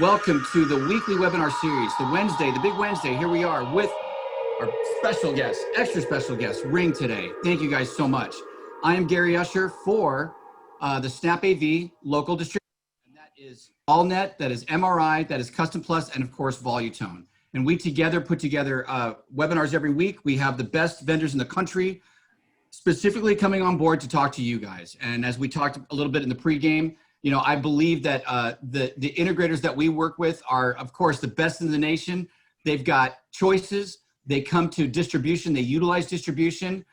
Welcome to the weekly webinar series, the Wednesday, the big Wednesday. Here we are with our special guest, extra special guest, Ring today. Thank you guys so much. I am Gary Usher for the Snap AV local distribution. And that is AllNet, that is MRI, that is Custom Plus, and of course, Volutone. And we together put together webinars every week. We have the best vendors in the country specifically coming on board to talk to you guys. And as we talked a little bit in the pregame, you know, I believe that the integrators that we work with are, of course, the best in the nation. They've got choices. They come to distribution. They utilize distribution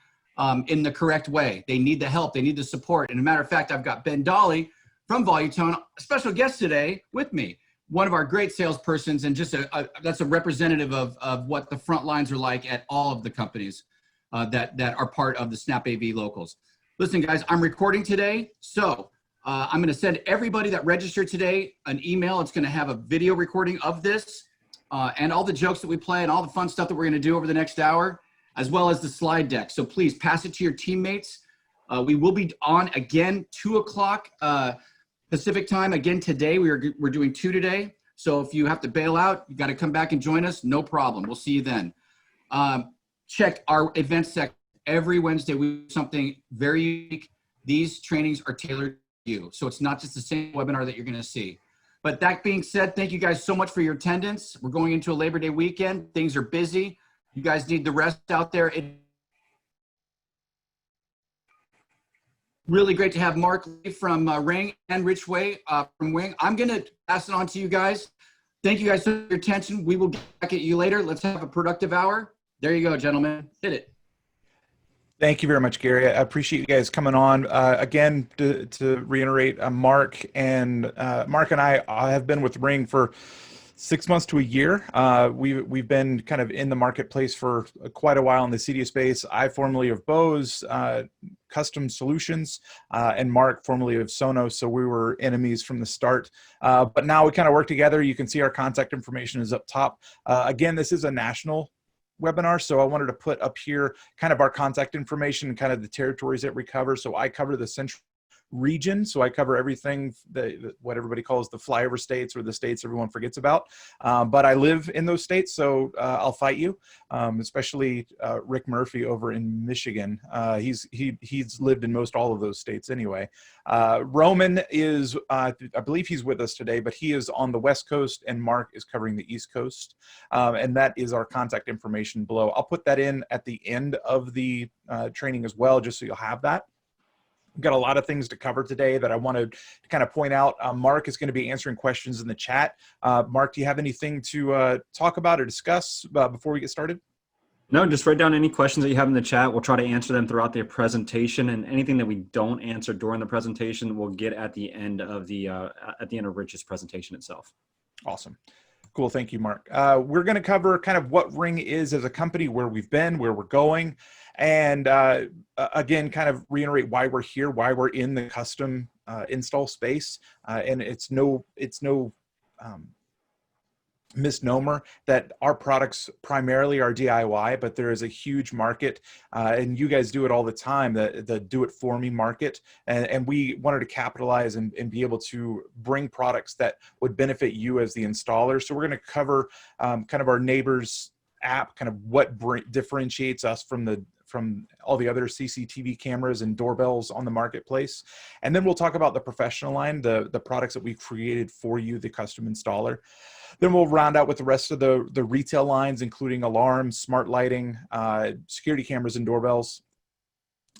in the correct way. They need the help. They need the support. And as a matter of fact, I've got Ben Dolly from Volutone, a special guest today with me. One of our great salespersons, and just that's a representative of what the front lines are like at all of the companies that are part of the Snap AV locals. Listen, guys, I'm recording today, so I'm going to send everybody that registered today an email. It's going to have a video recording of this and all the jokes that we play and all the fun stuff that we're going to do over the next hour, as well as the slide deck. So please pass it to your teammates. We will be on again 2 o'clock Pacific time again today. We're doing 2 today. So if you have to bail out, you got to come back and join us. No problem. We'll see you then. Check our event section every Wednesday. We do something very unique. These trainings are tailored to you. So it's not just the same webinar that you're going to see. But that being said, thank you guys so much for your attendance. We're going into a Labor Day weekend. Things are busy. You guys need the rest out there. Really great to have Mark Lee from Ring and Rich Way from Wing. I'm going to pass it on to you guys. Thank you guys for your attention. We will get back at you later. Let's have a productive hour. There you go, gentlemen. Hit it. Thank you very much, Gary. I appreciate you guys coming on. Again, to reiterate, Mark and I have been with Ring for 6 months to a year. We've been kind of in the marketplace for quite a while in the CDU space. I formerly of Bose Custom Solutions, and Mark formerly of Sonos. So we were enemies from the start. But now we kind of work together. You can see our contact information is up top. Again, this is a national webinar, so I wanted to put up here kind of our contact information and kind of the territories that we cover. So I cover the central region, so I cover everything what everybody calls the flyover states, or the states everyone forgets about, but I live in those states, so I'll fight you, especially Rick Murphy over in Michigan. He's lived in most all of those states anyway. Roman is I believe he's with us today, but he is on the West Coast, and Mark is covering the East Coast, and that is our contact information below. I'll put that in at the end of the training as well, just so you'll have that. We've got a lot of things to cover today that I wanted to kind of point out. Mark is going to be answering questions in the chat. Mark, do you have anything to talk about or discuss before we get started? No, just write down any questions that you have in the chat. We'll try to answer them throughout the presentation, and anything that we don't answer during the presentation, we'll get at the end of Rich's presentation itself. Awesome. Cool. Thank you, Mark. We're going to cover kind of what Ring is as a company, where we've been, where we're going, and again, kind of reiterate why we're here, why we're in the custom install space. And it's no misnomer that our products primarily are DIY, but there is a huge market, and you guys do it all the time, the do-it-for-me market, and we wanted to capitalize and be able to bring products that would benefit you as the installer. So we're going to cover kind of our neighbor's app, kind of what differentiates us from all the other CCTV cameras and doorbells on the marketplace. And then we'll talk about the professional line, the products that we've created for you, the custom installer. Then we'll round out with the rest of the retail lines, including alarms, smart lighting, security cameras, and doorbells.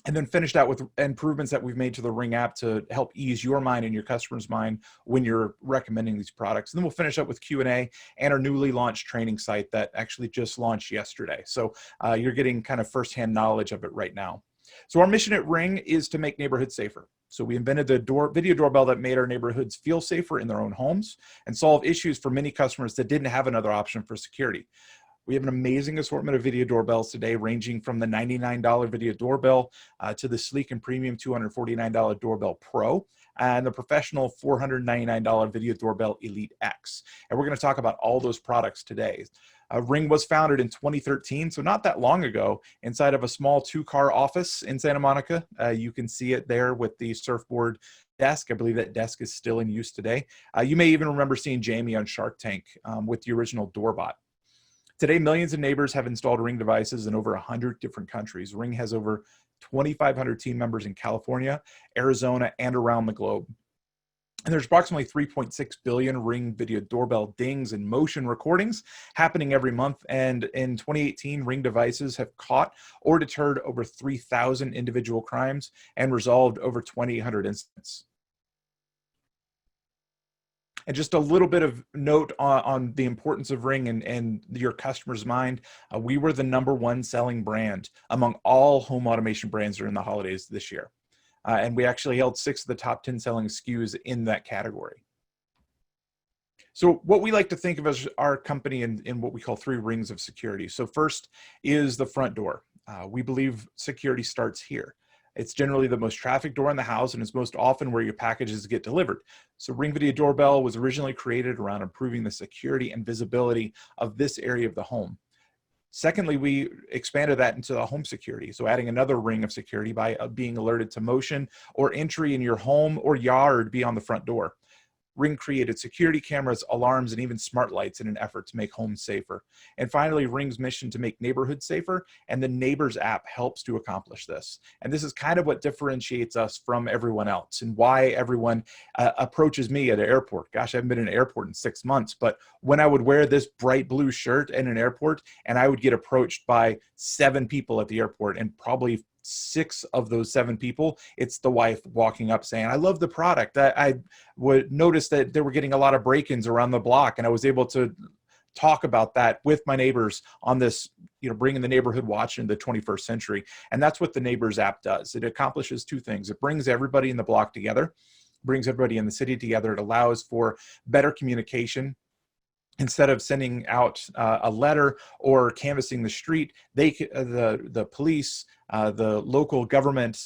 And then finished out with improvements that we've made to the Ring app to help ease your mind and your customer's mind when you're recommending these products. And then we'll finish up with Q&A and our newly launched training site that actually just launched yesterday. So you're getting kind of firsthand knowledge of it right now. So our mission at Ring is to make neighborhoods safer. So we invented the video doorbell that made our neighborhoods feel safer in their own homes and solve issues for many customers that didn't have another option for security. We have an amazing assortment of video doorbells today, ranging from the $99 video doorbell to the sleek and premium $249 Doorbell Pro, and the professional $499 video doorbell Elite X. And we're going to talk about all those products today. Ring was founded in 2013, so not that long ago, inside of a small 2-car office in Santa Monica. You can see it there with the surfboard desk. I believe that desk is still in use today. You may even remember seeing Jamie on Shark Tank with the original Doorbot. Today, millions of neighbors have installed Ring devices in over 100 different countries. Ring has over 2,500 team members in California, Arizona, and around the globe. And there's approximately 3.6 billion Ring video doorbell dings and motion recordings happening every month. And in 2018, Ring devices have caught or deterred over 3,000 individual crimes and resolved over 2,800 incidents. And just a little bit of note on the importance of Ring and your customer's mind. We were the #1 selling brand among all home automation brands during the holidays this year. And we actually held 6 of the top 10 selling SKUs in that category. So what we like to think of as our company in what we call 3 rings of security. So first is the front door. We believe security starts here. It's generally the most trafficked door in the house, and it's most often where your packages get delivered. So Ring Video Doorbell was originally created around improving the security and visibility of this area of the home. Secondly, we expanded that into the home security. So adding another ring of security by being alerted to motion or entry in your home or yard beyond the front door. Ring created security cameras, alarms, and even smart lights in an effort to make homes safer. And finally, Ring's mission to make neighborhoods safer, and the Neighbors app helps to accomplish this. And this is kind of what differentiates us from everyone else and why everyone approaches me at an airport. Gosh, I haven't been in an airport in 6 months, but when I would wear this bright blue shirt in an airport, and I would get approached by 7 people at the airport, and probably 6 of those 7 people, it's the wife walking up saying, I love the product. I would notice that they were getting a lot of break-ins around the block, and I was able to talk about that with my neighbors on this, bringing the neighborhood watch into the 21st century. And that's what the Neighbors app does. It accomplishes 2 things. It brings everybody in the block together, brings everybody in the city together. It allows for better communication. Instead of sending out a letter or canvassing the street, the police, the local government,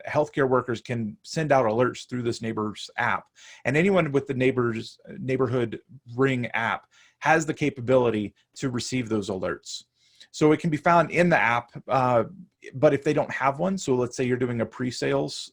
healthcare workers can send out alerts through this Neighbors app. And anyone with the Neighborhood Ring app has the capability to receive those alerts. So it can be found in the app, but if they don't have one, so let's say you're doing a pre-sales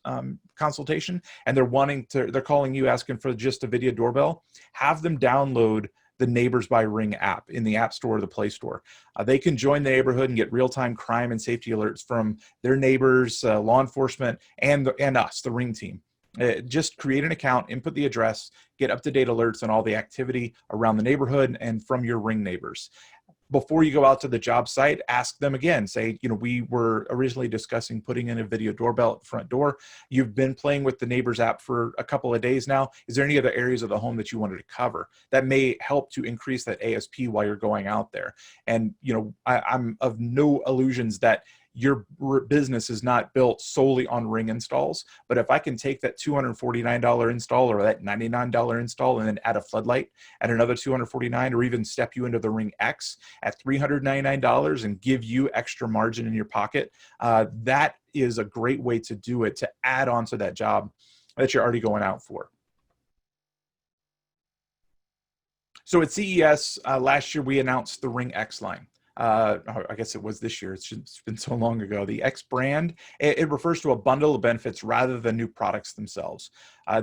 consultation and they're calling you asking for just a video doorbell, have them download the Neighbors by Ring app in the App Store or the Play Store. They can join the neighborhood and get real-time crime and safety alerts from their neighbors, law enforcement, and us, the Ring team. Just create an account, input the address, get up-to-date alerts on all the activity around the neighborhood and from your Ring neighbors. Before you go out to the job site, ask them again. Say, we were originally discussing putting in a video doorbell at the front door. You've been playing with the Neighbors app for a couple of days now. Is there any other areas of the home that you wanted to cover? That may help to increase that ASP while you're going out there. And, I'm of no illusions that your business is not built solely on Ring installs. But if I can take that $249 install or that $99 install and then add a floodlight at another $249, or even step you into the RingX at $399 and give you extra margin in your pocket, that is a great way to do it, to add on to that job that you're already going out for. So at CES last year, we announced the RingX line. I guess it was this year. It's been so long ago. The X brand, it refers to a bundle of benefits rather than new products themselves.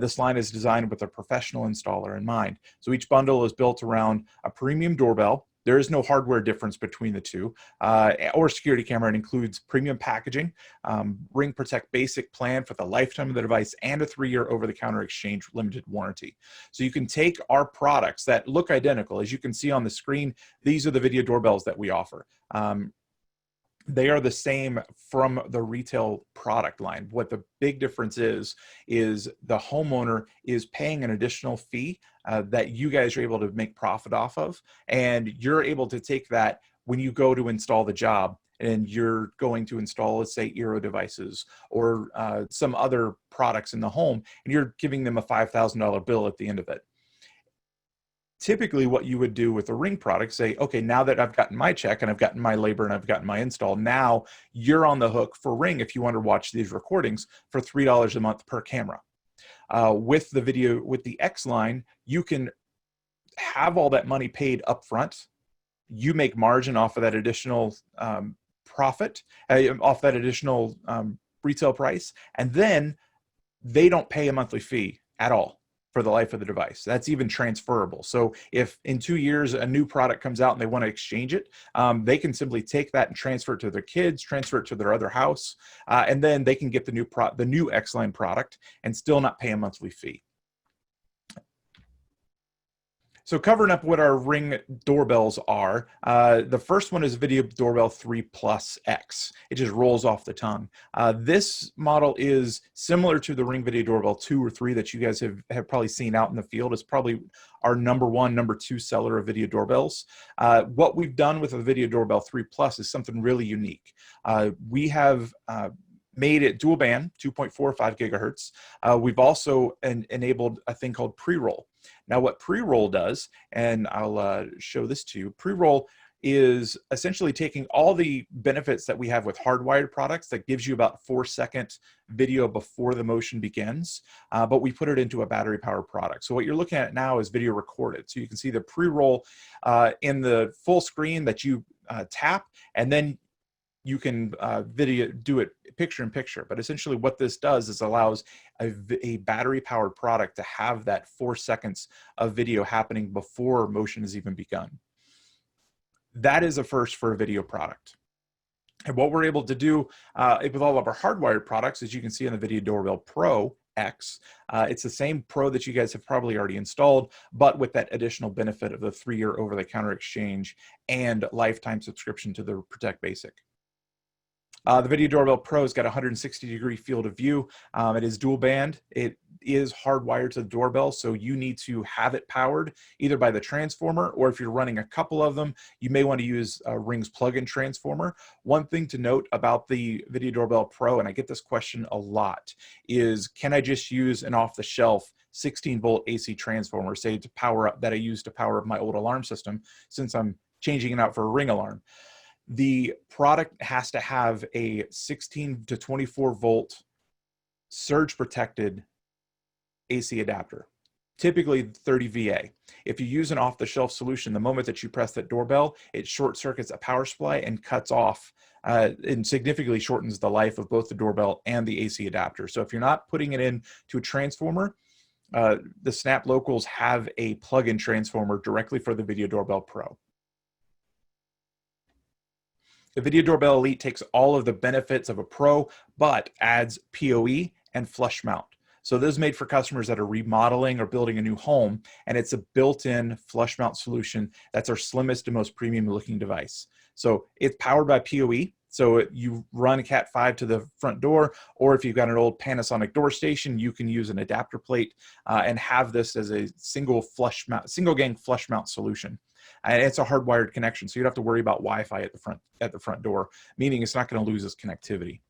This line is designed with a professional installer in mind. So each bundle is built around a premium doorbell. There is no hardware difference between the two, or security camera. It includes premium packaging, Ring Protect Basic plan for the lifetime of the device, and a 3-year over-the-counter exchange limited warranty. So you can take our products that look identical. As you can see on the screen, these are the video doorbells that we offer. They are the same from the retail product line. What the big difference is the homeowner is paying an additional fee that you guys are able to make profit off of. And you're able to take that when you go to install the job and you're going to install, let's say, Eero devices or some other products in the home, and you're giving them a $5,000 bill at the end of it. Typically what you would do with a Ring product, say, okay, now that I've gotten my check and I've gotten my labor and I've gotten my install, now you're on the hook for Ring if you want to watch these recordings for $3 a month per camera. With the X line, you can have all that money paid up front you make margin off of that additional profit, off that additional retail price, and then they don't pay a monthly fee at all for the life of the device. That's even transferable. So if in 2 years a new product comes out and they want to exchange it, they can simply take that and transfer it to their kids, transfer it to their other house, and then they can get the new X-Line product and still not pay a monthly fee. So covering up what our Ring doorbells are, the first one is Video Doorbell 3 Plus X. It just rolls off the tongue. This model is similar to the Ring Video Doorbell 2 or 3 that you guys have probably seen out in the field. It's probably our number 1, number 2 seller of video doorbells. What we've done with the Video Doorbell 3 Plus is something really unique. We have made it dual band, 2.45 gigahertz. We've also enabled a thing called pre-roll. Now what pre-roll does, and I'll show this to you, pre-roll is essentially taking all the benefits that we have with hardwired products that gives you about 4-second video before the motion begins, but we put it into a battery powered product. So what you're looking at now is video recorded. So you can see the pre-roll in the full screen that you tap, and then you can do it picture in picture. But essentially what this does is allows a battery powered product to have that 4 seconds of video happening before motion has even begun. That is a first for a video product. And what we're able to do with all of our hardwired products, as you can see on the Video Doorbell Pro X, it's the same Pro that you guys have probably already installed, but with that additional benefit of the 3-year over-the-counter exchange and lifetime subscription to the Protect Basic. The Video Doorbell Pro has got a 160-degree field of view. It is dual band. It is hardwired to the doorbell, so you need to have it powered either by the transformer, or if you're running a couple of them, you may want to use Ring's plug-in transformer. One thing to note about the Video Doorbell Pro, and I get this question a lot, is can I just use an off-the-shelf 16-volt AC transformer, say to power up, that I use to power up my old alarm system, since I'm changing it out for a Ring alarm? The product has to have a 16 to 24 volt surge protected AC adapter, typically 30 VA. If you use an off-the-shelf solution, the moment that you press that doorbell, it short circuits a power supply and cuts off and significantly shortens the life of both the doorbell and the AC adapter. So if you're not putting it in to a transformer, the Snap Locals have a plug-in transformer directly for the Video Doorbell Pro. The Video Doorbell Elite takes all of the benefits of a Pro, but adds PoE and flush mount. So this is made for customers that are remodeling or building a new home, and it's a built-in flush mount solution that's our slimmest and most premium looking device. So it's powered by PoE. So you run Cat 5 to the front door, or if you've got an old Panasonic door station, you can use an adapter plate and have this as a single gang flush mount solution. And it's a hardwired connection, so you don't have to worry about Wi-Fi at the front door, meaning it's not going to lose its connectivity.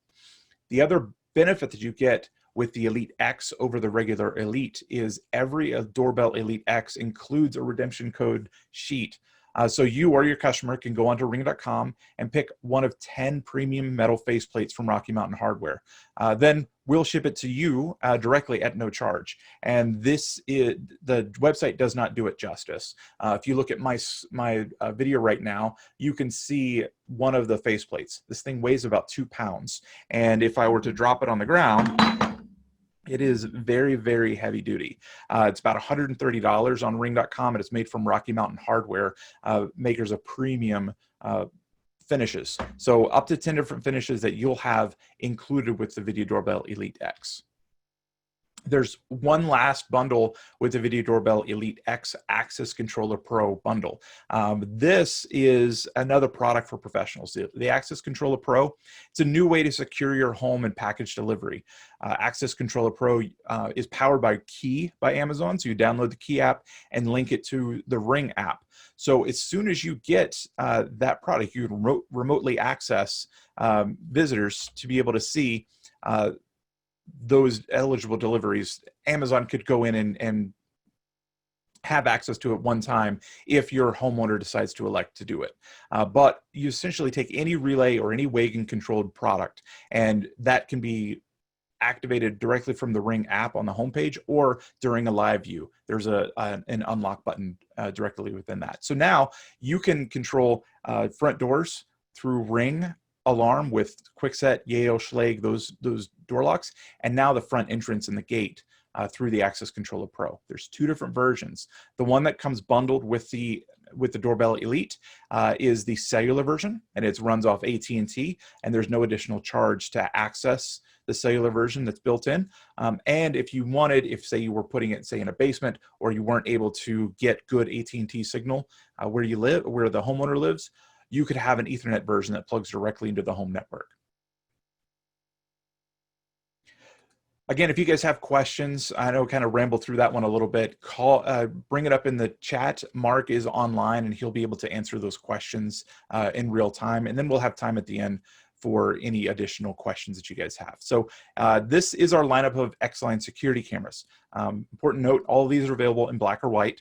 The other benefit that you get with the Elite X over the regular Elite is every Doorbell Elite X includes a redemption code sheet. So you or your customer can go onto ring.com and pick one of 10 premium metal faceplates from Rocky Mountain Hardware. Then we'll ship it to you directly at no charge. And the website does not do it justice. If you look at my video right now, you can see one of the faceplates. This thing weighs about 2 pounds. And if I were to drop it on the ground, it is very, very heavy duty. It's about $130 on ring.com, and it's made from Rocky Mountain Hardware, makers of premium finishes. So up to 10 different finishes that you'll have included with the Video Doorbell Elite X. There's one last bundle with the Video Doorbell Elite X Access Controller Pro bundle. This is another product for professionals. The Access Controller Pro, it's a new way to secure your home and package delivery. Access Controller Pro is powered by Key by Amazon. So you download the Key app and link it to the Ring app. So as soon as you get that product, you can remotely access visitors to be able to see those eligible deliveries. Amazon could go in and have access to it one time if your homeowner decides to elect to do it. But you essentially take any relay or any wagon controlled product, and that can be activated directly from the Ring app on the homepage or during a live view. There's an unlock button directly within that. So now you can control front doors through Ring alarm with Quickset, Yale, Schlage, those door locks, and now the front entrance and the gate through the Access Controller Pro. There's two different versions. The one that comes bundled with the Doorbell Elite is the cellular version, and it runs off AT&T, and there's no additional charge to access the cellular version that's built in. And if you wanted, if say you were putting it, say, in a basement, or you weren't able to get good AT&T signal where you live, where the homeowner lives, you could have an Ethernet version that plugs directly into the home network. Again, if you guys have questions, I know kind of ramble through that one a little bit, bring it up in the chat. Mark is online and he'll be able to answer those questions in real time. And then we'll have time at the end for any additional questions that you guys have. So this is our lineup of X-Line security cameras. Important note, all of these are available in black or white.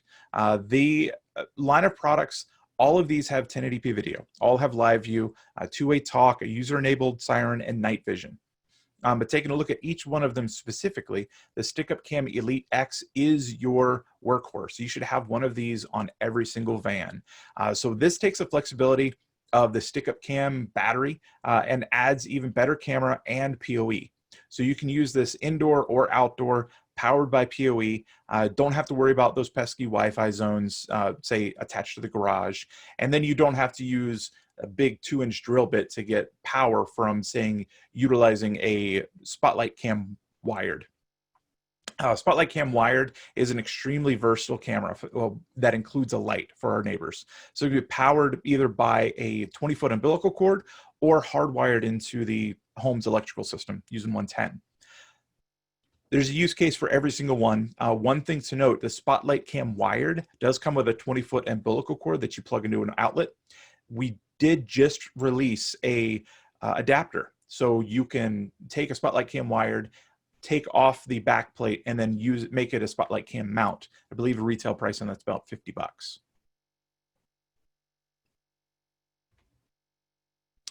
The line of products, all of these have 1080p video, all have live view, two-way talk, a user-enabled siren, and night vision. But taking a look at each one of them specifically, the Stick-Up Cam Elite X is your workhorse. You should have one of these on every single van. So this takes the flexibility of the Stick-Up Cam battery and adds even better camera and PoE. So you can use this indoor or outdoor, powered by PoE. Don't have to worry about those pesky Wi-Fi zones, say, attached to the garage. And then you don't have to use a big 2-inch drill bit to get power from, saying, utilizing a Spotlight Cam wired. Spotlight Cam wired is an extremely versatile camera that includes a light for our neighbors. So it can be powered either by a 20-foot umbilical cord or hardwired into the home's electrical system using 110. There's a use case for every single one. One thing to note, the Spotlight Cam wired does come with a 20-foot umbilical cord that you plug into an outlet. We did just release a adapter, so you can take a Spotlight Cam wired, take off the back plate, and then make it a Spotlight Cam mount. I believe a retail price on that's about $50.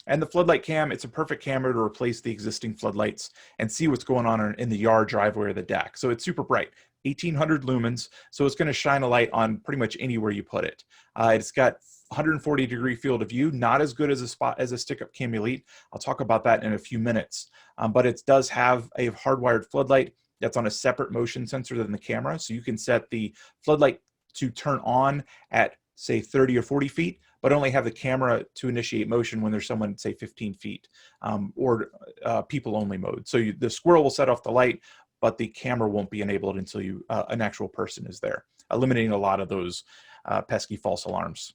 And the floodlight cam, it's a perfect camera to replace the existing floodlights and see what's going on in the yard, driveway, or the deck. So it's super bright, 1800 lumens, so it's going to shine a light on pretty much anywhere you put it. It's got 140-degree field of view, not as good as a Stick-Up Cam Elite. I'll talk about that in a few minutes. But it does have a hardwired floodlight that's on a separate motion sensor than the camera. So you can set the floodlight to turn on at, say, 30 or 40 feet, but only have the camera to initiate motion when there's someone, say, 15 feet, or people-only mode. So the squirrel will set off the light, but the camera won't be enabled until an actual person is there, eliminating a lot of those pesky false alarms.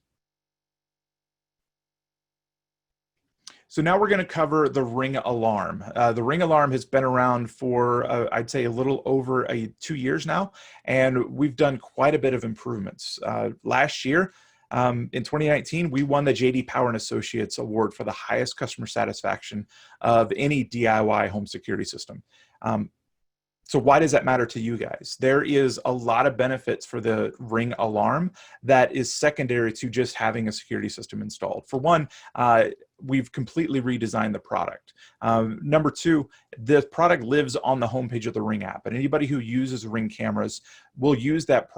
So now we're going to cover the Ring Alarm. The Ring Alarm has been around for, I'd say, a little over 2 years now, and we've done quite a bit of improvements. Last year, in 2019, we won the J.D. Power and Associates Award for the highest customer satisfaction of any DIY home security system. So why does that matter to you guys? There is a lot of benefits for the Ring Alarm that is secondary to just having a security system installed. For one, we've completely redesigned the product. Number two, the product lives on the homepage of the Ring app, and anybody who uses Ring cameras will use that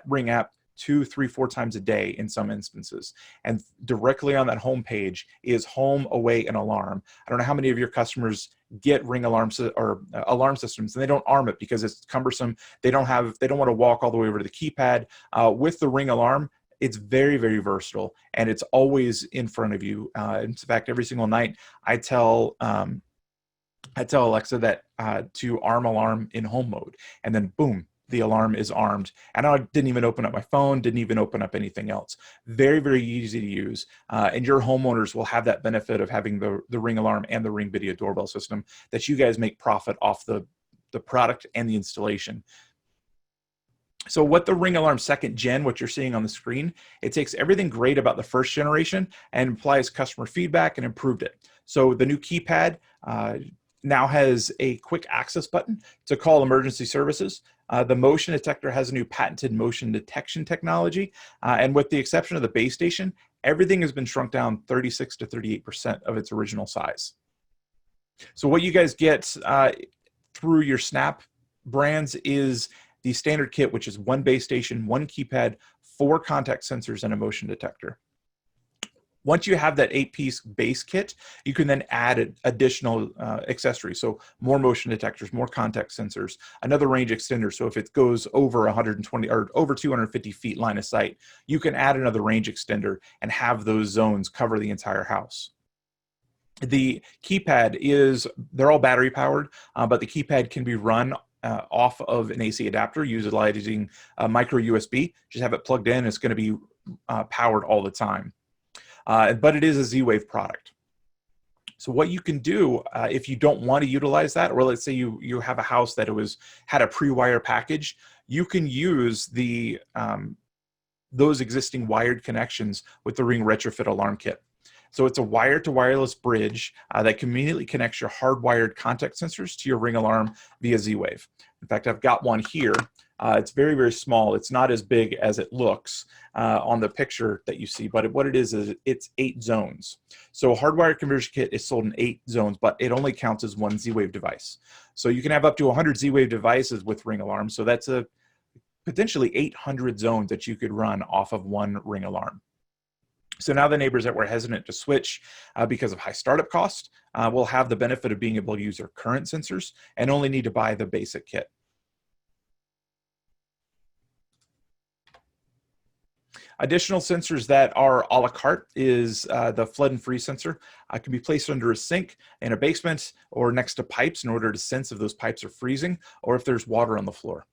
Ring app 2, 3, 4 times a day in some instances. And directly on that homepage is home, away, and alarm. I don't know how many of your customers get Ring alarms or alarm systems, and they don't arm it because it's cumbersome. They don't want to walk all the way over to the keypad. With the Ring Alarm, it's very, very versatile, and it's always in front of you. In fact, every single night, I tell Alexa that to arm alarm in home mode, and then boom, the alarm is armed. And I didn't even open up my phone, didn't even open up anything else. Very, very easy to use. And your homeowners will have that benefit of having the Ring Alarm and the Ring Video Doorbell system that you guys make profit off the product and the installation. So what the Ring Alarm 2nd Gen, what you're seeing on the screen, it takes everything great about the 1st generation and applies customer feedback and improved it. So the new keypad now has a quick access button to call emergency services. The motion detector has a new patented motion detection technology. And with the exception of the base station, everything has been shrunk down 36 to 38% of its original size. So what you guys get through your Snap brands is the standard kit, which is one base station, one keypad, 4 contact sensors, and a motion detector. Once you have that 8-piece base kit, you can then add additional accessories. So more motion detectors, more contact sensors, another range extender. So if it goes over 120 or over 250 feet line of sight, you can add another range extender and have those zones cover the entire house. The keypad they're all battery powered, but the keypad can be run off of an AC adapter utilizing micro USB. Just have it plugged in. It's going to be powered all the time. But it is a Z-Wave product. So what you can do if you don't want to utilize that, or let's say you have a house that had a pre-wire package, you can use those existing wired connections with the Ring Retrofit Alarm Kit. So it's a wire to wireless bridge that conveniently connects your hardwired contact sensors to your Ring alarm via Z-Wave. In fact, I've got one here. It's very, very small. It's not as big as it looks on the picture that you see, but what it is it's 8 zones. So a hardwired conversion kit is sold in 8 zones, but it only counts as one Z-Wave device. So you can have up to 100 Z-Wave devices with Ring alarms. So that's potentially 800 zones that you could run off of one Ring alarm. So now the neighbors that were hesitant to switch because of high startup cost will have the benefit of being able to use their current sensors and only need to buy the basic kit. Additional sensors that are a la carte is the flood and freeze sensor. It can be placed under a sink in a basement or next to pipes in order to sense if those pipes are freezing or if there's water on the floor.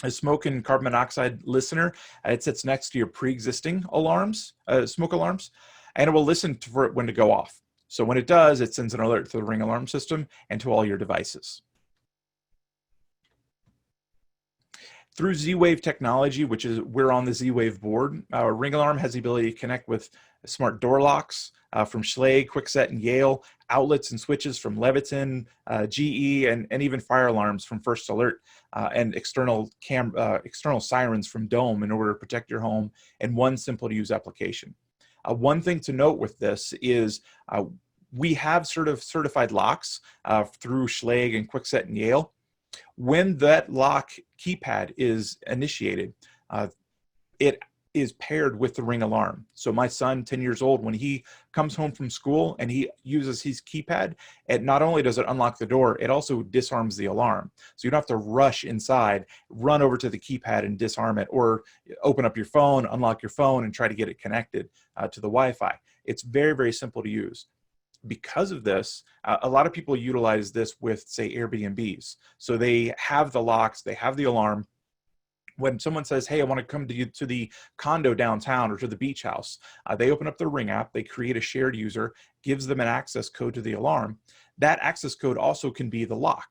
A smoke and carbon monoxide listener, it sits next to your pre-existing alarms, smoke alarms, and it will listen for it when to go off. So when it does, it sends an alert to the Ring alarm system and to all your devices. Through Z-Wave technology, which is we're on the Z-Wave board, our Ring alarm has the ability to connect with smart door locks from Schlage, Kwikset, and Yale, outlets and switches from Leviton, GE, and even fire alarms from First Alert, and external sirens from Dome in order to protect your home in one simple-to-use application. One thing to note with this is we have certified locks through Schlage and Kwikset and Yale. When that lock keypad is initiated, it is paired with the Ring alarm. So my son, 10 years old, when he comes home from school and he uses his keypad, it not only does it unlock the door, it also disarms the alarm. So you don't have to rush inside, run over to the keypad and disarm it, or open up your phone, unlock your phone, and try to get it connected to the Wi-Fi. It's very, very simple to use. Because of this, a lot of people utilize this with, say, Airbnbs. So they have the locks, they have the alarm. When someone says, hey, I want to come to the condo downtown or to the beach house, they open up their Ring app, they create a shared user, gives them an access code to the alarm. That access code also can be the lock.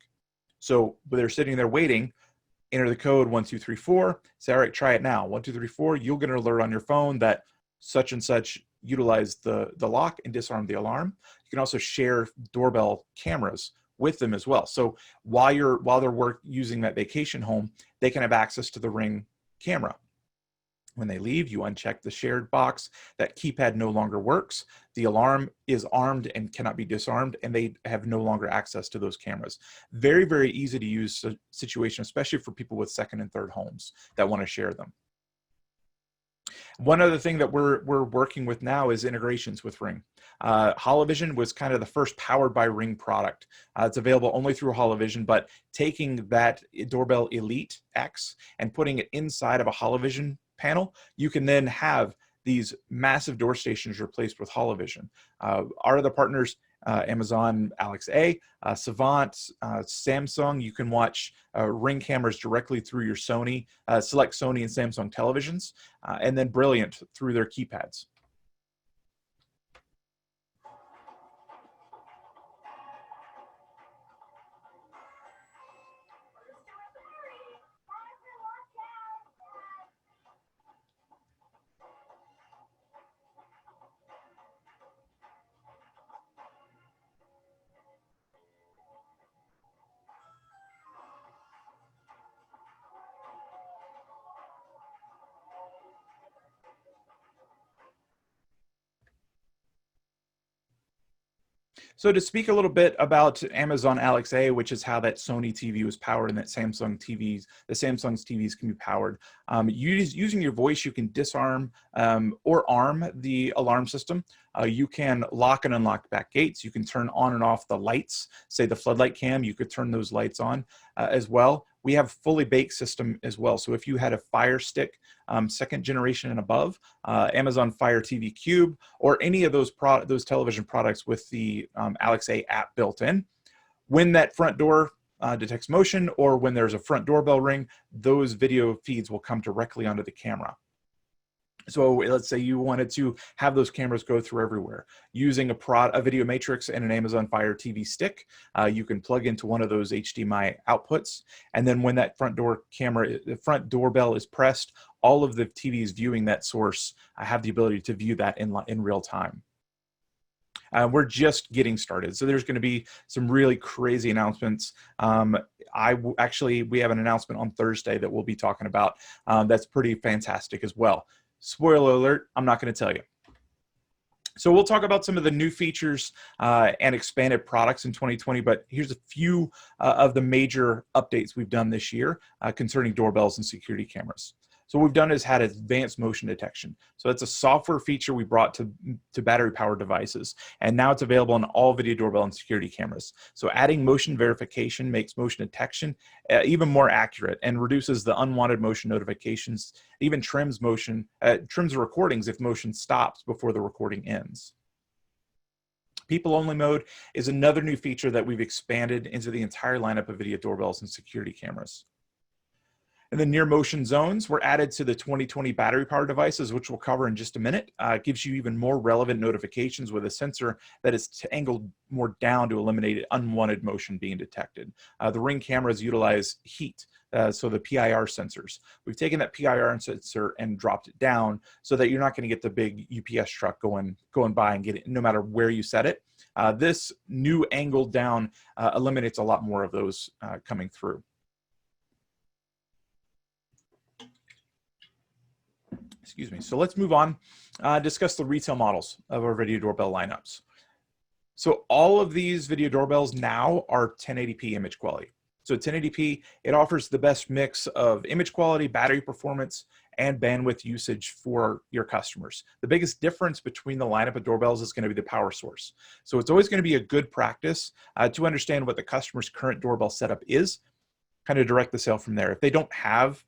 So when they're sitting there waiting, enter the code 1234, say, all right, try it now. 1234, you'll get an alert on your phone that such and such utilized the lock and disarmed the alarm. You can also share doorbell cameras with them as well. So while they're using that vacation home, they can have access to the Ring camera. When they leave, you uncheck the shared box. That keypad no longer works. The alarm is armed and cannot be disarmed, and they have no longer access to those cameras. Very, very easy to use situation, especially for people with second and third homes that want to share them. One other thing that we're working with now is integrations with Ring. Holovision was kind of the first powered by Ring product. It's available only through Holovision, but taking that Doorbell Elite X and putting it inside of a Holovision panel, you can then have these massive door stations replaced with Holovision. Our other partners, Amazon Alexa, Savant, Samsung, you can watch Ring cameras directly through your select Sony and Samsung televisions, and then Brilliant through their keypads. So to speak a little bit about Amazon Alexa, which is how that Sony TV was powered and that the Samsung's TVs can be powered. Using your voice, you can disarm or arm the alarm system. You can lock and unlock back gates. You can turn on and off the lights, say the floodlight cam, you could turn those lights on as well. We have fully baked system as well. So if you had a Fire Stick, second generation and above, Amazon Fire TV Cube, or any of those television products with the Alexa app built in, when that front door detects motion or when there's a front doorbell ring, those video feeds will come directly onto the camera. So let's say you wanted to have those cameras go through everywhere. Using a video matrix and an Amazon Fire TV stick, you can plug into one of those HDMI outputs. And then when that front doorbell is pressed, all of the TVs viewing that source have the ability to view that in real time. We're just getting started. So there's going to be some really crazy announcements. We have an announcement on Thursday that we'll be talking about. That's pretty fantastic as well. Spoiler alert, I'm not going to tell you. So we'll talk about some of the new features and expanded products in 2020, but here's a few of the major updates we've done this year concerning doorbells and security cameras. So what we've done is had advanced motion detection. So that's a software feature we brought to battery-powered devices, and now it's available on all video doorbell and security cameras. So adding motion verification makes motion detection even more accurate and reduces the unwanted motion notifications, even trims the recordings if motion stops before the recording ends. People-only mode is another new feature that we've expanded into the entire lineup of video doorbells and security cameras. And the near motion zones were added to the 2020 battery powered devices, which we'll cover in just a minute. It gives you even more relevant notifications with a sensor that is angled more down to eliminate unwanted motion being detected. The Ring cameras utilize heat, so the PIR sensors. We've taken that PIR sensor and dropped it down so that you're not going to get the big UPS truck going by and get it no matter where you set it. This new angled down eliminates a lot more of those coming through. Excuse me. So let's move on, discuss the retail models of our video doorbell lineups. So all of these video doorbells now are 1080p image quality. So 1080p, it offers the best mix of image quality, battery performance, and bandwidth usage for your customers. The biggest difference between the lineup of doorbells is going to be the power source. So it's always going to be a good practice to understand what the customer's current doorbell setup is, kind of direct the sale from there. If they don't have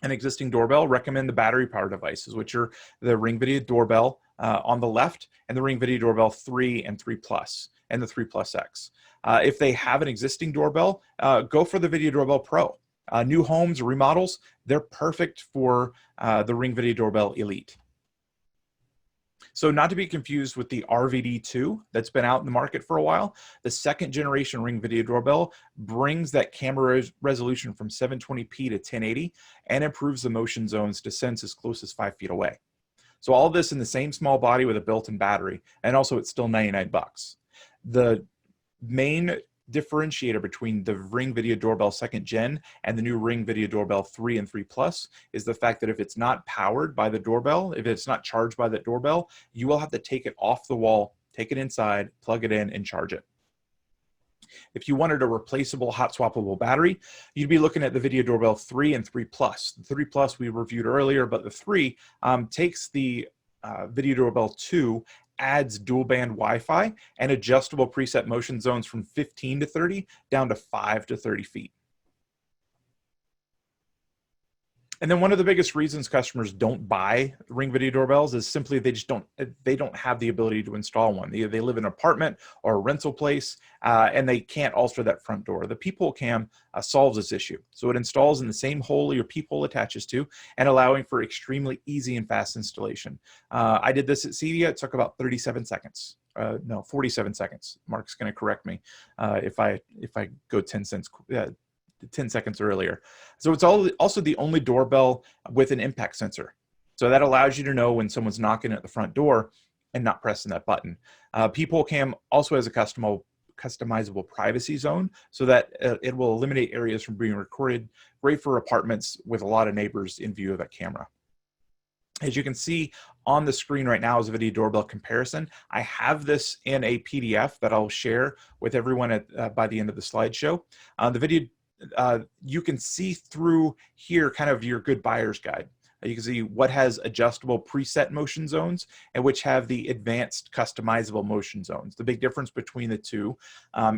an existing doorbell, recommend the battery powered devices, which are the Ring Video Doorbell on the left and the Ring Video Doorbell 3 and 3 Plus and the 3 Plus X. If they have an existing doorbell, go for the Video Doorbell Pro. New homes, remodels, they're perfect for the Ring Video Doorbell Elite. So not to be confused with the RVD2 that's been out in the market for a while, the second generation Ring Video Doorbell brings that camera resolution from 720p to 1080 and improves the motion zones to sense as close as 5 feet away. So all this in the same small body with a built-in battery, and also it's still 99 bucks. The main differentiator between the Ring Video Doorbell 2nd Gen and the new Ring Video Doorbell 3 and 3 Plus is the fact that if it's not powered by the doorbell, if it's not charged by that doorbell, you will have to take it off the wall, take it inside, plug it in, and charge it. If you wanted a replaceable hot swappable battery, you'd be looking at the Video Doorbell 3 and 3 Plus. The 3 Plus we reviewed earlier, but the 3 takes the Video Doorbell 2, adds dual band Wi-Fi and adjustable preset motion zones from 15 to 30 down to 5 to 30 feet. And then one of the biggest reasons customers don't buy Ring Video Doorbells is simply they don't have the ability to install one. They live in an apartment or a rental place and they can't alter that front door. The peephole cam solves this issue. So it installs in the same hole your peephole attaches to and allowing for extremely easy and fast installation. I did this at Cedia. It took about 37 seconds. No, 47 seconds. Mark's going to correct me if I go 10 seconds earlier. So it's also the only doorbell with an impact sensor. So that allows you to know when someone's knocking at the front door and not pressing that button. Peephole cam also has a customizable privacy zone so that it will eliminate areas from being recorded. Great for apartments with a lot of neighbors in view of that camera. As you can see on the screen right now is a video doorbell comparison. I have this in a PDF that I'll share with everyone by the end of the slideshow. The video, you can see through here kind of your good buyer's guide. You can see what has adjustable preset motion zones and which have the advanced customizable motion zones. The big difference between the two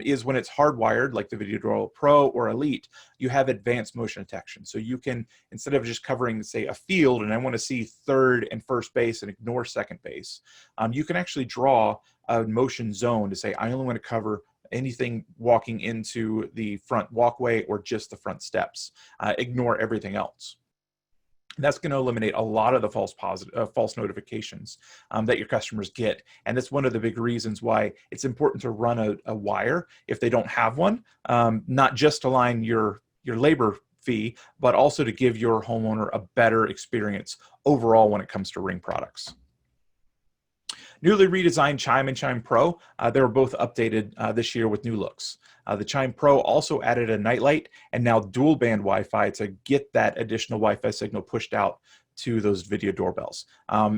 is when it's hardwired, like the Video Doorbell Pro or Elite, you have advanced motion detection. So you can, instead of just covering, say, a field, and I want to see third and first base and ignore second base, you can actually draw a motion zone to say, I only want to cover anything walking into the front walkway or just the front steps. Ignore everything else. That's going to eliminate a lot of the false notifications that your customers get. And that's one of the big reasons why it's important to run a wire if they don't have one, not just to line your labor fee, but also to give your homeowner a better experience overall when it comes to Ring products. Newly redesigned Chime and Chime Pro, they were both updated this year with new looks. The Chime Pro also added a nightlight and now dual band Wi-Fi to get that additional Wi-Fi signal pushed out to those video doorbells.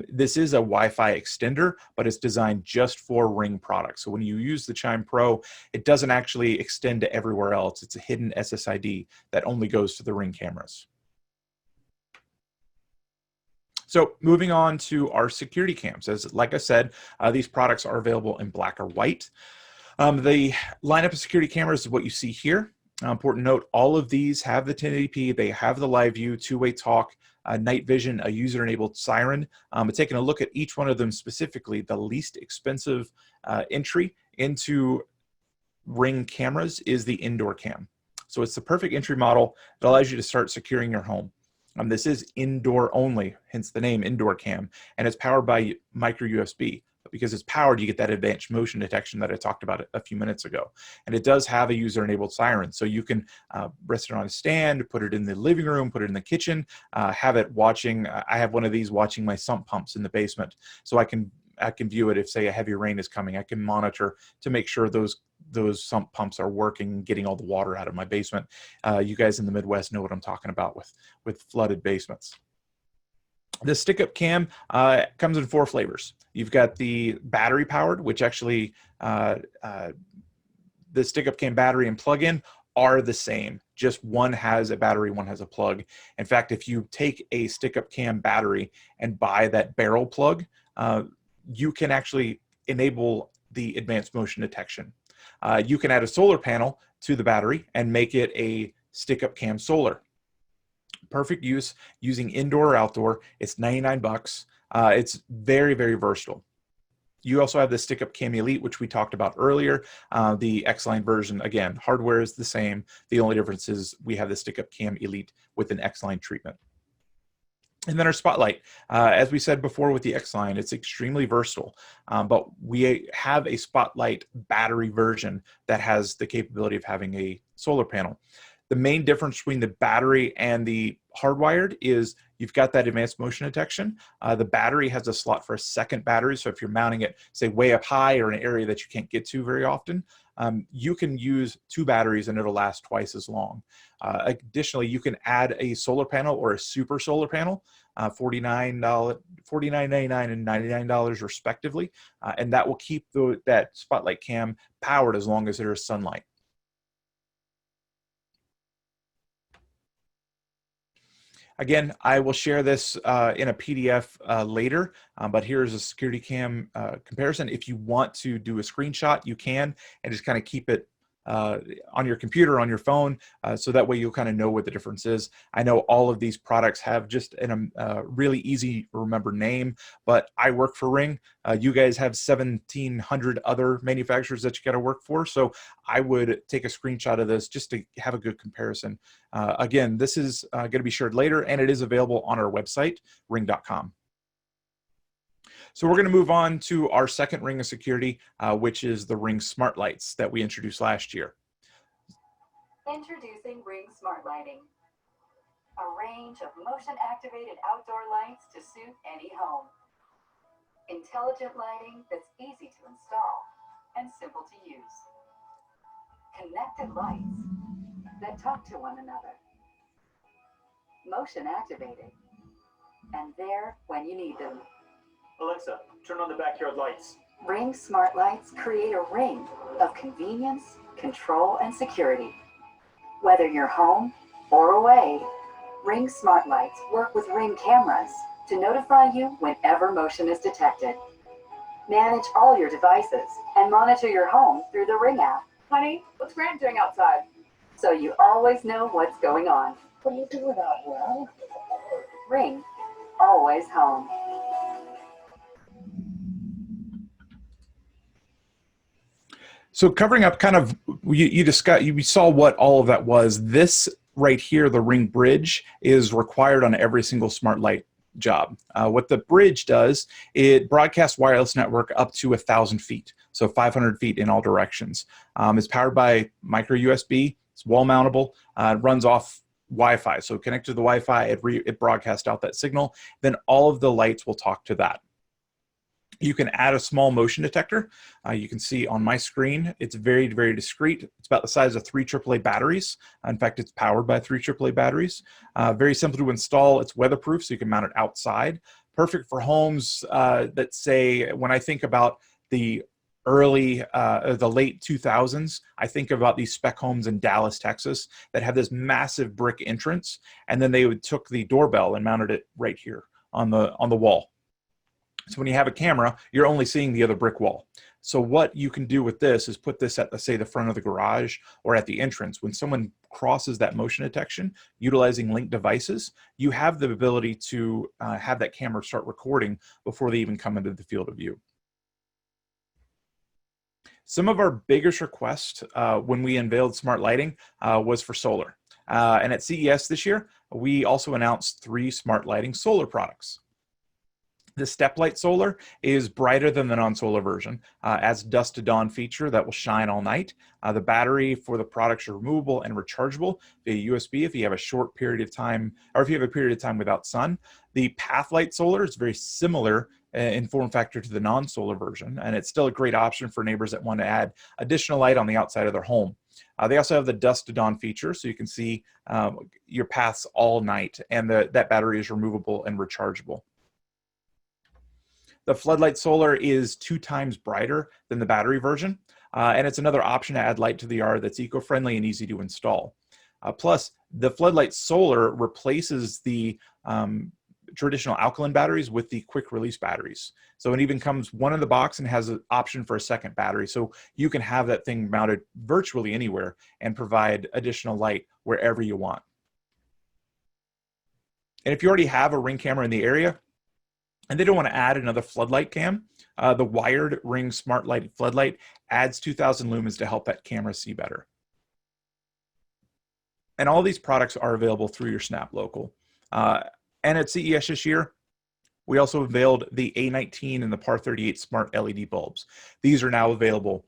This is a Wi-Fi extender, but it's designed just for Ring products. So when you use the Chime Pro, it doesn't actually extend to everywhere else. It's a hidden SSID that only goes to the Ring cameras. So moving on to our security cams. As like I said, these products are available in black or white. The lineup of security cameras is what you see here. Important note, all of these have the 1080p, they have the live view, two-way talk, night vision, a user-enabled siren. But taking a look at each one of them specifically, the least expensive entry into Ring cameras is the indoor cam. So it's the perfect entry model that allows you to start securing your home. This is indoor only, hence the name indoor cam, and it's powered by micro USB. But because it's powered, you get that advanced motion detection that I talked about a few minutes ago. And it does have a user-enabled siren, so you can rest it on a stand, put it in the living room, put it in the kitchen, have it watching. I have one of these watching my sump pumps in the basement, so I can view it if, say, a heavy rain is coming. I can monitor to make sure those sump pumps are working, getting all the water out of my basement. You guys in the Midwest know what I'm talking about with flooded basements. The stick-up cam comes in 4 flavors. You've got the battery powered, which actually the stick-up cam battery and plug-in are the same. Just one has a battery, one has a plug. In fact, if you take a stick-up cam battery and buy that barrel plug, you can actually enable the advanced motion detection. You can add a solar panel to the battery and make it a stick-up cam solar. Perfect use using indoor or outdoor. It's 99 bucks. It's very, very versatile. You also have the stick-up cam Elite, which we talked about earlier. The X-Line version, again, hardware is the same. The only difference is we have the stick-up cam Elite with an X-Line treatment. And then our Spotlight, as we said before with the X-Line, it's extremely versatile, but we have a Spotlight battery version that has the capability of having a solar panel. The main difference between the battery and the hardwired is you've got that advanced motion detection. The battery has a slot for a second battery, so if you're mounting it, say, way up high or an area that you can't get to very often, you can use 2 batteries and it'll last twice as long. Additionally, you can add a solar panel or a super solar panel, $49.99 and $99 respectively, and that will keep that Spotlight cam powered as long as there is sunlight. Again, I will share this in a PDF later, but here's a security cam comparison. If you want to do a screenshot, you can, and just kind of keep it on your computer, on your phone, so that way you'll kind of know what the difference is. I know all of these products have just a really easy to remember name, but I work for Ring. You guys have 1,700 other manufacturers that you got to work for, so I would take a screenshot of this just to have a good comparison. Again, this is going to be shared later, and it is available on our website, ring.com. So we're going to move on to our second ring of security, which is the Ring Smart Lights that we introduced last year. Introducing Ring Smart Lighting, a range of motion-activated outdoor lights to suit any home. Intelligent lighting that's easy to install and simple to use. Connected lights that talk to one another. Motion-activated and there when you need them. Alexa, turn on the backyard lights. Ring smart lights create a ring of convenience, control, and security. Whether you're home or away, Ring smart lights work with Ring cameras to notify you whenever motion is detected. Manage all your devices and monitor your home through the Ring app. Honey, what's Grant doing outside? So you always know what's going on. What are you doing out here? Ring, always home. So covering up kind of, you saw what all of that was. This right here, the Ring Bridge, is required on every single smart light job. What the bridge does, it broadcasts wireless network up to 1,000 feet, so 500 feet in all directions. It's powered by micro USB. It's wall mountable. It runs off Wi-Fi, so connected to the Wi-Fi, it broadcasts out that signal. Then all of the lights will talk to that. You can add a small motion detector. You can see on my screen, it's very, very discreet. It's about the size of 3 AAA batteries. In fact, it's powered by 3 AAA batteries. Very simple to install. It's weatherproof, so you can mount it outside. Perfect for homes that say, when I think about the the late 2000s, I think about these spec homes in Dallas, Texas, that have this massive brick entrance, and then they took the doorbell and mounted it right here on the wall. So when you have a camera, you're only seeing the other brick wall. So what you can do with this is put this at, say, the front of the garage or at the entrance. When someone crosses that motion detection, utilizing linked devices, you have the ability to have that camera start recording before they even come into the field of view. Some of our biggest requests when we unveiled smart lighting was for solar. And at CES this year, we also announced 3 smart lighting solar products. The Step Light Solar is brighter than the non-solar version, adds dusk to dawn feature that will shine all night. The battery for the products are removable and rechargeable via USB if you have a short period of time, or if you have a period of time without sun. The Path Light Solar is very similar in form factor to the non-solar version, and it's still a great option for neighbors that want to add additional light on the outside of their home. They also have the dusk to dawn feature, so you can see your paths all night, and that battery is removable and rechargeable. The Floodlight Solar is 2 times brighter than the battery version, and it's another option to add light to the yard that's eco-friendly and easy to install. Plus, the Floodlight Solar replaces the traditional alkaline batteries with the quick release batteries. So it even comes one in the box and has an option for a second battery. So you can have that thing mounted virtually anywhere and provide additional light wherever you want. And if you already have a Ring camera in the area, and they don't want to add another floodlight cam, the wired Ring Smart Light floodlight adds 2,000 lumens to help that camera see better. And all these products are available through your Snap Local. And at CES this year, we also unveiled the A19 and the Par 38 Smart LED bulbs. These are now available.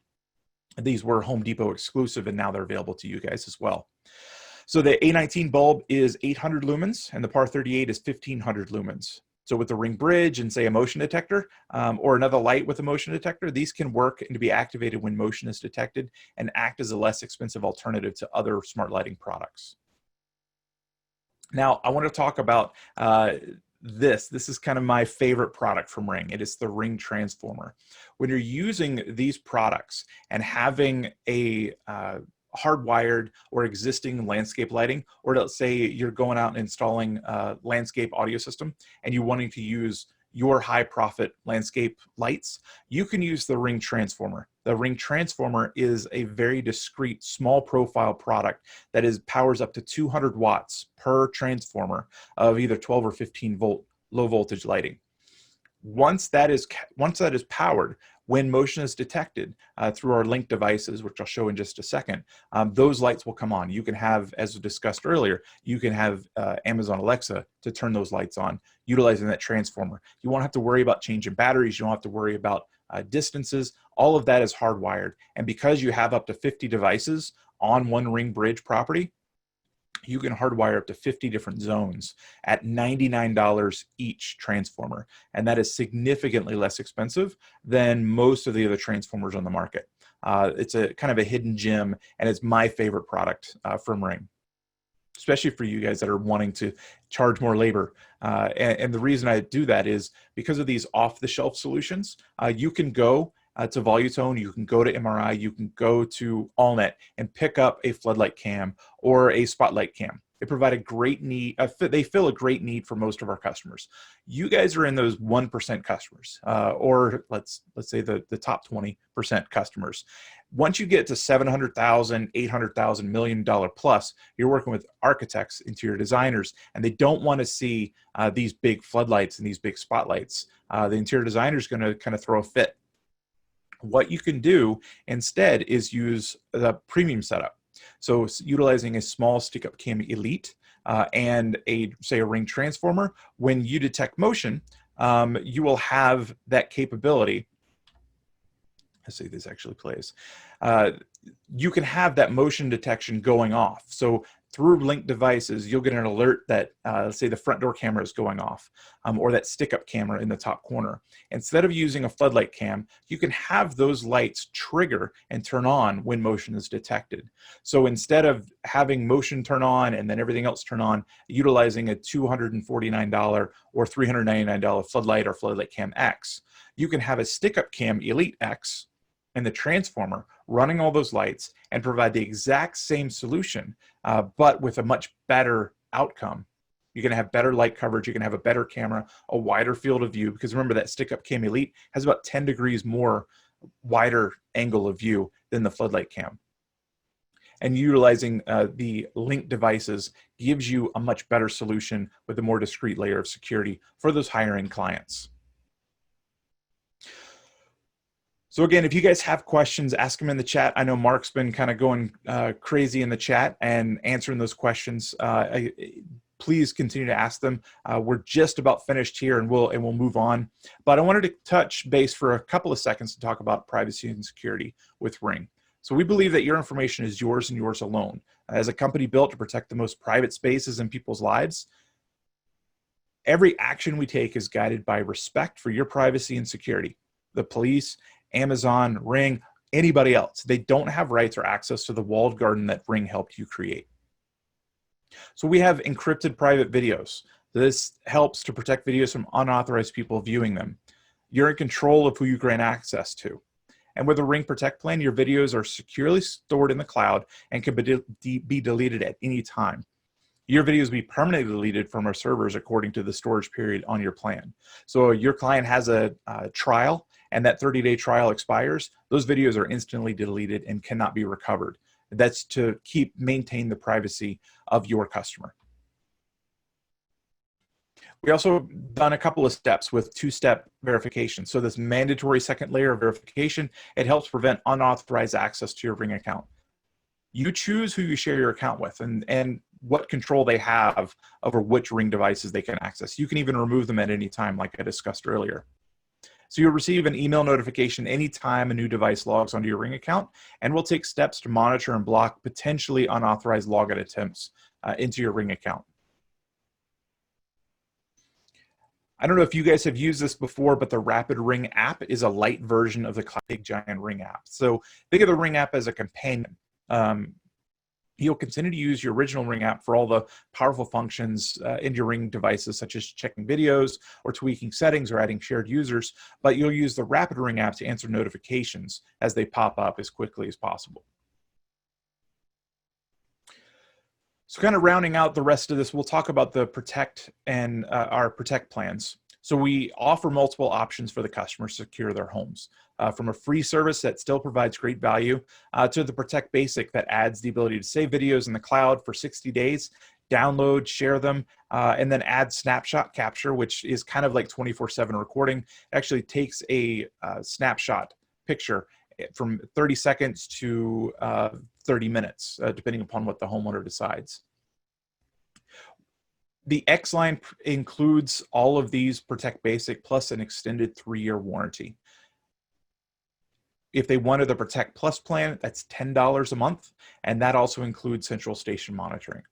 These were Home Depot exclusive, and now they're available to you guys as well. So the A19 bulb is 800 lumens, and the Par 38 is 1,500 lumens. So with the Ring Bridge and, say, a motion detector or another light with a motion detector, these can work and to be activated when motion is detected and act as a less expensive alternative to other smart lighting products. Now, I want to talk about this. This is kind of my favorite product from Ring. It is the Ring Transformer. When you're using these products and having a hardwired or existing landscape lighting, or let's say you're going out and installing a landscape audio system and you're wanting to use your high profit landscape lights, you can use the Ring Transformer. The Ring Transformer is a very discreet, small profile product that powers up to 200 watts per transformer of either 12 or 15 volt low voltage lighting. Once that is powered, when motion is detected through our linked devices, which I'll show in just a second, those lights will come on. You can have, as discussed earlier, you can have Amazon Alexa to turn those lights on utilizing that transformer. You won't have to worry about changing batteries. You don't have to worry about distances. All of that is hardwired. And because you have up to 50 devices on one Ring Bridge property, you can hardwire up to 50 different zones at $99 each transformer. And that is significantly less expensive than most of the other transformers on the market. It's a kind of a hidden gem, and it's my favorite product from Ring. especially for you guys that are wanting to charge more labor. And the reason I do that is because of these off-the-shelf solutions. You can go to Volutone, you can go to MRI, you can go to AllNet and pick up a floodlight cam or a spotlight cam. They provide a great need. They fill a great need for most of our customers. You guys are in those 1% customers, or let's say the top 20% customers. Once you get to $700,000, $800,000, $1 million plus, you're working with architects, interior designers, and they don't want to see these big floodlights and these big spotlights. The interior designer is going to kind of throw a fit. What you can do instead is use the premium setup. So utilizing a small stick-up cam Elite and say a Ring transformer, when you detect motion, you will have that capability. Let's see, this actually plays. You can have that motion detection going off. So through linked devices, you'll get an alert that, let's say the front door camera is going off, or that stick-up camera in the top corner. Instead of using a floodlight cam, you can have those lights trigger and turn on when motion is detected. So instead of having motion turn on and then everything else turn on, utilizing a $249 or $399 floodlight or floodlight cam X, you can have a stick-up cam Elite X and the transformer running all those lights and provide the exact same solution, but with a much better outcome. You're going to have better light coverage. You're going to have a better camera, a wider field of view, because remember that stick-up cam Elite has about 10 degrees more wider angle of view than the floodlight cam. And utilizing the linked devices gives you a much better solution with a more discrete layer of security for those higher-end clients. So again, if you guys have questions, ask them in the chat. I know Mark's been kind of going crazy in the chat and answering those questions. Please continue to ask them. We're just about finished here, and we'll move on. But I wanted to touch base for a couple of seconds to talk about privacy and security with Ring. So we believe that your information is yours and yours alone. As a company built to protect the most private spaces in people's lives, every action we take is guided by respect for your privacy and security. The police, Amazon, Ring, anybody else, they don't have rights or access to the walled garden that Ring helped you create. So we have encrypted private videos. This helps to protect videos from unauthorized people viewing them. You're in control of who you grant access to. And with a Ring Protect plan, your videos are securely stored in the cloud and can be deleted at any time. Your videos will be permanently deleted from our servers according to the storage period on your plan. So your client has a trial, and that 30-day trial expires, those videos are instantly deleted and cannot be recovered. That's to maintain the privacy of your customer. We also done a couple of steps with two-step verification. So this mandatory second layer of verification, it helps prevent unauthorized access to your Ring account. You choose who you share your account with and what control they have over which Ring devices they can access. You can even remove them at any time, like I discussed earlier. So you'll receive an email notification anytime a new device logs onto your Ring account, and we'll take steps to monitor and block potentially unauthorized login attempts into your Ring account. I don't know if you guys have used this before, but the Rapid Ring app is a light version of the classic giant Ring app. So think of the Ring app as a companion. You'll continue to use your original Ring app for all the powerful functions in your Ring devices, such as checking videos or tweaking settings or adding shared users, but you'll use the Rapid Ring app to answer notifications as they pop up as quickly as possible. So kind of rounding out the rest of this, we'll talk about the Protect and our Protect plans. So we offer multiple options for the customers to secure their homes, from a free service that still provides great value to the Protect Basic that adds the ability to save videos in the cloud for 60 days, download, share them, and then add snapshot capture, which is kind of like 24/7 recording. It actually takes a snapshot picture from 30 seconds to 30 minutes, depending upon what the homeowner decides. The X line includes all of these Protect Basic plus an extended 3-year warranty. If they wanted the Protect Plus plan, that's $10 a month, and that also includes central station monitoring.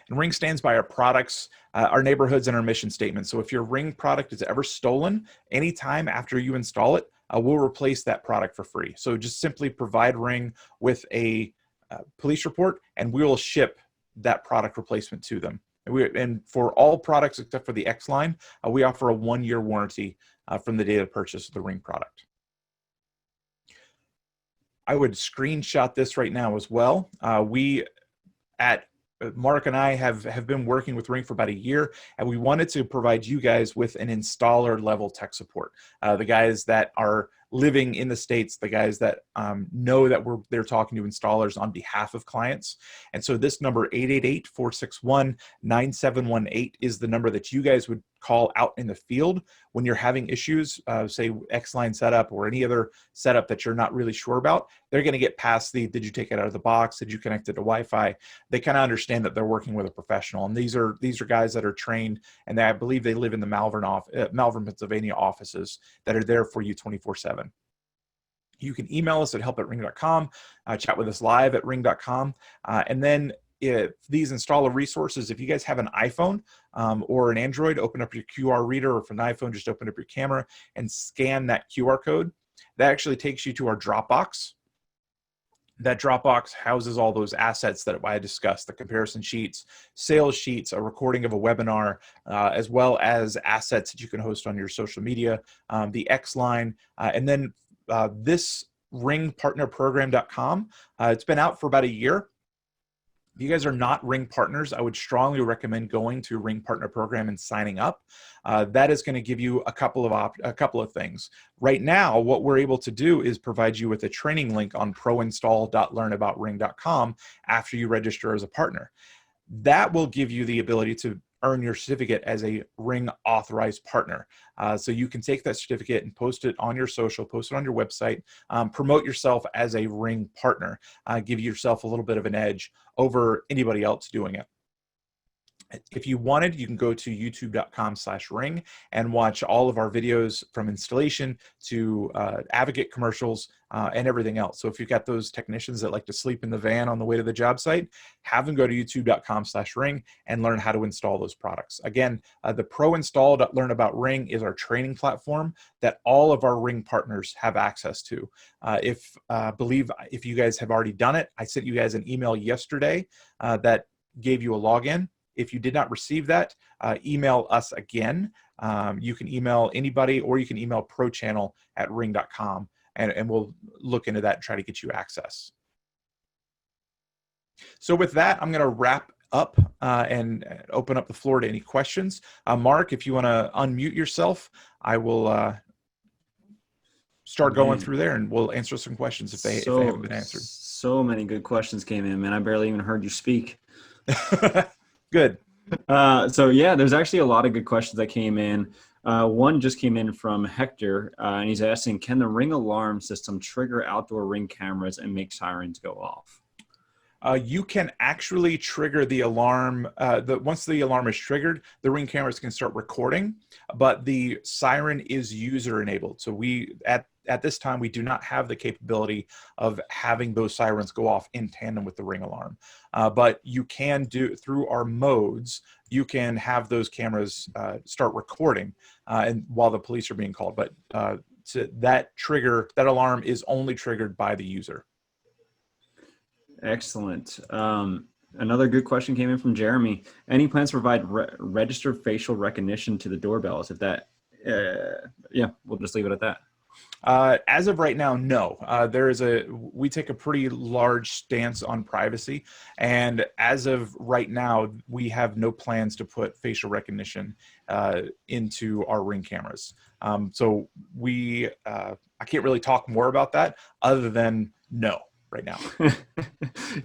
And Ring stands by our products, our neighborhoods, and our mission statement. So if your Ring product is ever stolen, anytime after you install it, we'll replace that product for free. So just simply provide Ring with a police report, and we will ship that product replacement to them. And for all products except for the X line, we offer a 1-year warranty from the date of purchase of the Ring product. I would screenshot this right now as well. Mark and I have been working with Ring for about a year, and we wanted to provide you guys with an installer level tech support. The guys that are living in the States, the guys that know that they're talking to installers on behalf of clients. And so this number, 888-461-9718, is the number that you guys would call out in the field when you're having issues, say X-Line setup or any other setup that you're not really sure about. They're going to get past the, did you take it out of the box? Did you connect it to Wi-Fi? They kind of understand that they're working with a professional. And these are guys that are trained, and I believe they live in the Malvern, Pennsylvania offices that are there for you 24/7. You can email us at help@ring.com, chat with us live at ring.com. And then if these installer resources, if you guys have an iPhone or an Android, open up your QR reader, or for an iPhone, just open up your camera and scan that QR code. That actually takes you to our Dropbox. That Dropbox houses all those assets that I discussed, the comparison sheets, sales sheets, a recording of a webinar, as well as assets that you can host on your social media, the X line, and then this ringpartnerprogram.com. It's been out for about a year. If you guys are not Ring partners, I would strongly recommend going to Ring Partner Program and signing up. That is going to give you a couple of things. Right now, what we're able to do is provide you with a training link on proinstall.learnaboutring.com after you register as a partner. That will give you the ability to earn your certificate as a Ring authorized partner. So you can take that certificate and post it on your social, post it on your website, promote yourself as a Ring partner, give yourself a little bit of an edge over anybody else doing it. If you wanted, you can go to youtube.com/ring and watch all of our videos from installation to advocate commercials and everything else. So if you've got those technicians that like to sleep in the van on the way to the job site, have them go to youtube.com/ring and learn how to install those products. Again, the proinstall.learnaboutring is our training platform that all of our Ring partners have access to. If you guys have already done it, I sent you guys an email yesterday that gave you a login. If you did not receive that, email us again. You can email anybody, or you can email prochannel@ring.com, and we'll look into that and try to get you access. So with that, I'm going to wrap up and open up the floor to any questions. Mark, if you want to unmute yourself, I will start going through there, and we'll answer some questions if they haven't been answered. So many good questions came in, man. I barely even heard you speak. Good. So yeah, there's actually a lot of good questions that came in. One just came in from Hector, and he's asking, can the Ring alarm system trigger outdoor Ring cameras and make sirens go off? You can actually trigger the alarm. Once the alarm is triggered, the Ring cameras can start recording, but the siren is user enabled. So at this time, we do not have the capability of having those sirens go off in tandem with the Ring alarm. But you can do, through our modes, you can have those cameras start recording and while the police are being called. But that alarm is only triggered by the user. Excellent. Another good question came in from Jeremy. Any plans to provide registered facial recognition to the doorbells? If that, yeah, we'll just leave it at that. As of right now, no. We take a pretty large stance on privacy, and as of right now, we have no plans to put facial recognition into our Ring cameras. So I can't really talk more about that other than no. Right now.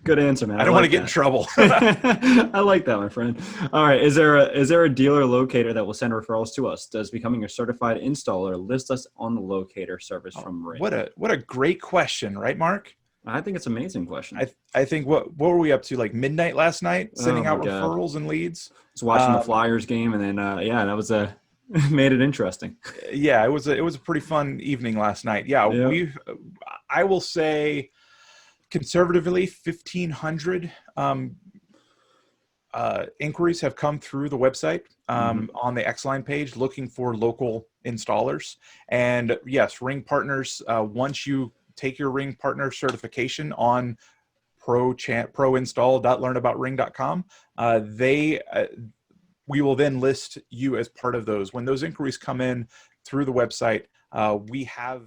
Good answer, man. I don't want to get in trouble. I like that, my friend. All right. Is there a dealer locator that will send referrals to us? Does becoming a certified installer list us on the locator service from Ring? What a great question, right, Mark? I think it's an amazing question. I think what were we up to, like midnight last night, sending out referrals and leads? Just watching the Flyers game, and then yeah, that was made it interesting. Yeah, it was a pretty fun evening last night. Yeah, I will say, conservatively, 1,500 inquiries have come through the website on the X-Line page looking for local installers. And yes, Ring partners, once you take your Ring partner certification on proinstall.learnaboutring.com, we will then list you as part of those. When those inquiries come in through the website, we have